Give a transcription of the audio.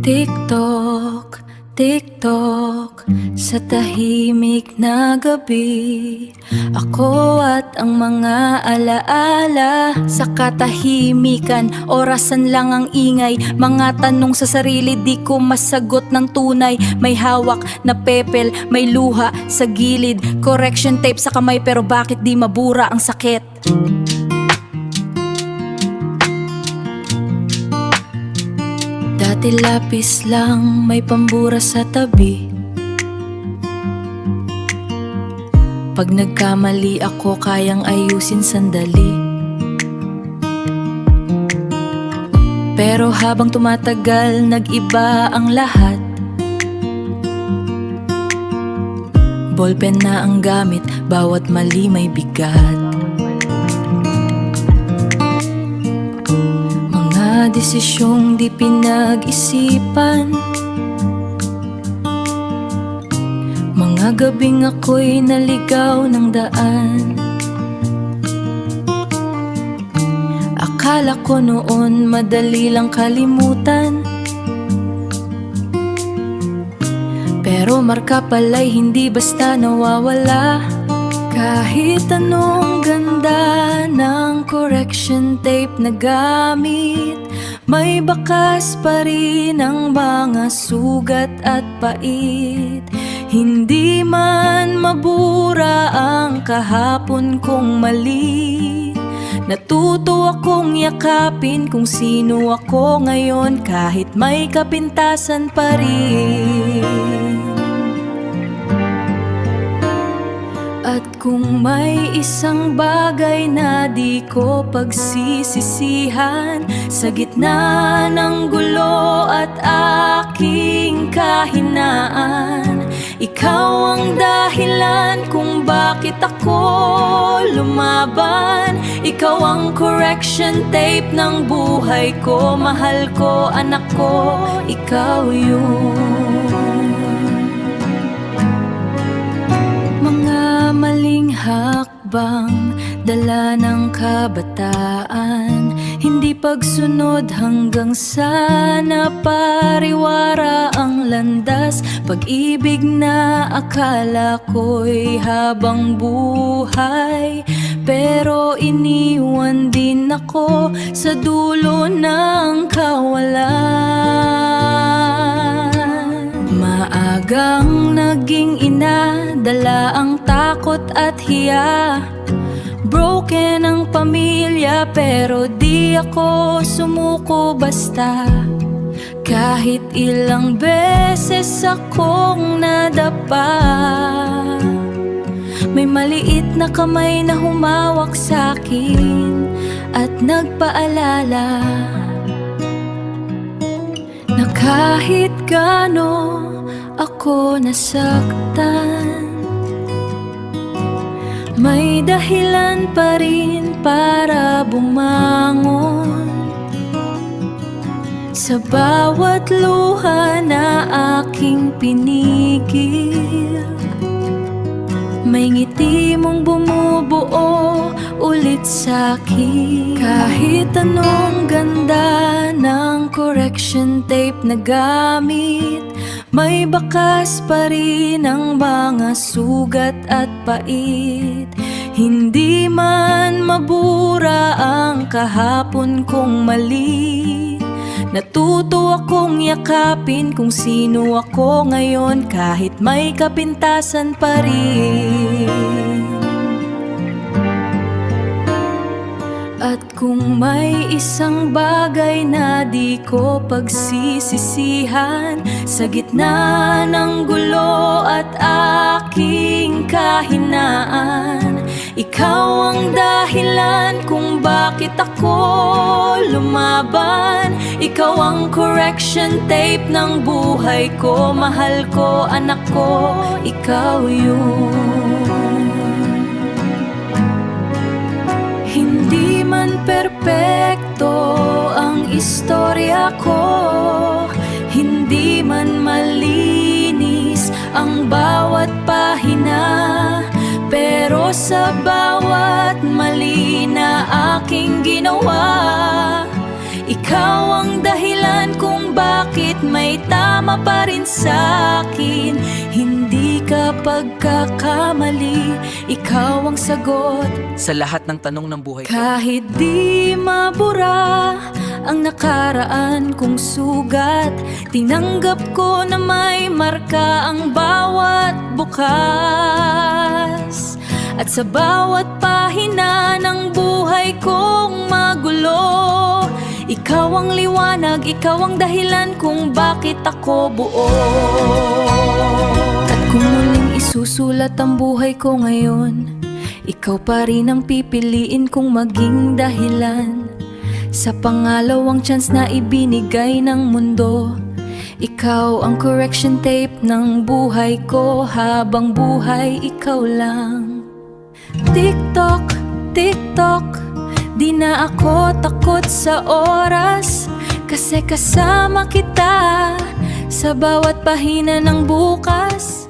TikTok, TikTok, sa tahimik na gabi, ako at ang mga alaala. Sa katahimikan, orasan lang ang ingay, mga tanong sa sarili di ko masagot ng tunay. May hawak na pepel, may luha sa gilid, correction tape sa kamay, pero bakit di mabura ang sakit? Dati lapis lang, may pambura sa tabi. Pag nagkamali ako, kayang ayusin sandali. Pero habang tumatagal, nag-iba ang lahat. Ballpen na ang gamit, bawat mali may bigat. Desisyong di pinag-isipan, mga gabing ako'y naligaw ng daan. Akala ko noon madali lang kalimutan, pero marka pala'y hindi basta nawawala. Kahit anong ganda ng correction tape na gamit, may bakas pa rin ang mga sugat at pait. Hindi man mabura ang kahapon kong mali, natuto akong yakapin kung sino ako ngayon, kahit may kapintasan pa rin. At kung may isang bagay na di ko pagsisisihan, sa gitna ng gulo at aking kahinaan, ikaw ang dahilan kung bakit ako lumaban. Ikaw ang correction tape ng buhay ko, mahal ko, anak ko, ikaw yun. Maling hakbang, dala ng kabataan, hindi pagsunod hanggang sa napariwara ang landas. Pag-ibig na akala ko'y habang buhay, pero iniwan din ako sa dulo ng kawalan. Maagang naging ina, dala ang takot at hiya. Broken ang pamilya, pero di ako sumuko basta. Kahit ilang beses akong nadapa, may maliit na kamay na humawak sa'kin at nagpaalala na kahit gaano ako nasaktan, may dahilan pa rin para bumangon. Sa bawat luha na aking pinigil, may ngiti mong bumubuo ulit sa'kin. Kahit anong ganda ng correction tape na gamit, may bakas pa rin ang mga sugat at pait. Hindi man mabura ang kahapon kong mali, natuto akong yakapin kung sino ako ngayon, kahit may kapintasan pa rin. At kung may isang bagay na di ko pagsisisihan, sa gitna ng gulo at aking kahinaan, ikaw ang dahilan kung bakit ako lumaban. Ikaw ang correction tape ng buhay ko, mahal ko, anak ko, ikaw yun. Hindi man perpekto ang istorya ko, hindi man malinis ang bawat pahina, pero sa bawat mali na aking ginawa, ikaw ang dahilan kung bakit may tama pa rin sa'kin. Hindi ka pagkakamali, ikaw ang sagot Sa lahat ng tanong ng buhay ko. kahit di mabura ang nakaraan kong sugat, tinanggap ko na may marka ang bawat bukas. At sa bawat pahina ng buhay kong magulo, ikaw ang liwanag, ikaw ang dahilan kung bakit ako buo. At kung muling isusulat ang buhay ko ngayon, ikaw pa rin ang pipiliin kong maging dahilan. Sa pangalawang chance na ibinigay ng mundo, ikaw ang correction tape ng buhay ko. Habang buhay, ikaw lang. Tiktok, tiktok, di na ako takot sa oras, kasi kasama kita sa bawat pahina ng bukas.